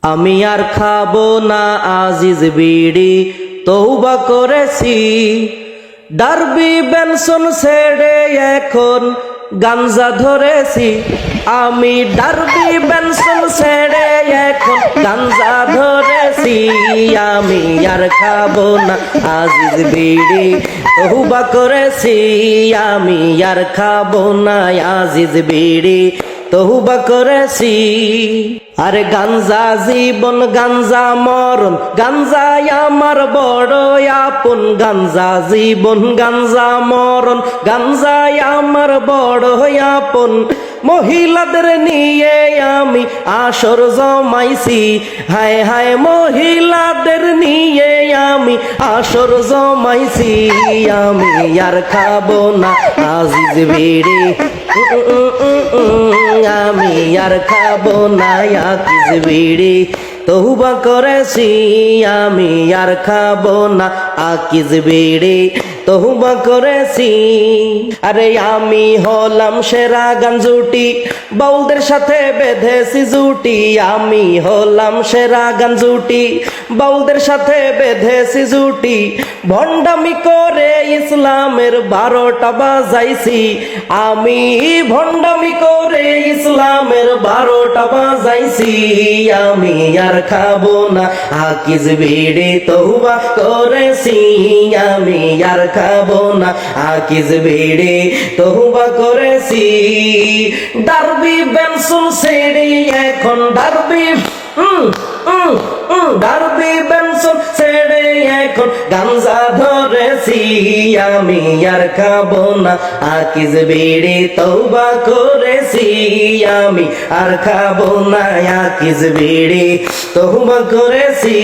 আমি আর খাবো না আজিজ বিড়ি, তওবা করেছি। ডার্বি বেনসন ছেড়ে এখন গাঞ্জা ধরেছি। আমি ডার্বি বেনসন ছেড়ে এখন গাঞ্জা ধরেছি। আমি আর খাবো না আজিজ বিড়ি, তওবা করেছি। আমি আর খাবো না আজিজ বিড়ি, তওবা করেছি। আরে গাঞ্জা জীবন গাঞ্জা মরণ, গাঞ্জাই আমার বড় আপন। গাঞ্জা জীবন গাঞ্জা মরণ, গাঞ্জাই আমার বড় আপন। মহিলাদের নিয়ে আমি আসর জমাইছি। হায় হায় মহিলাদের নিয়ে আমি আসর জমাইছি। আমি আর খাবো না আজিজ বিড়ি, আমি আর খাবো না আকিজ বিড়ি, তওবা করেছি। আমি আর খাবো না আকিজ বিড়ি, তওবা করেছি। আরে আমি হলাম সেরা গাঞ্জুটি, বাউলদের সাথে বেঁধেছি জুটি। আমি হলাম সেরা গাঞ্জুটি, বাউলদের সাথে বেঁধেছি জুটি। ভণ্ডামি করে ইসলামের 12টা বাজাইছি। আমি ভণ্ডামি করে ইসলামের 12টা বাজাইছি। আমি আর খাবো না আকিজ বিড়ি, তওবা করেছি। আমি আর খাবো না আকিজ বিড়ি, তওবা করেছি। ডার্বি বেনসন ছেড়ে এখন ডার্বি ডার্বি বেনসন ছেড়ে এখন গাঞ্জা ধরেছি। আমি আর খাবো না আকিজ বিড়ি, তওবা করেছি। আমি আর খাবো না আকিজ বিড়ি, তওবা করেছি।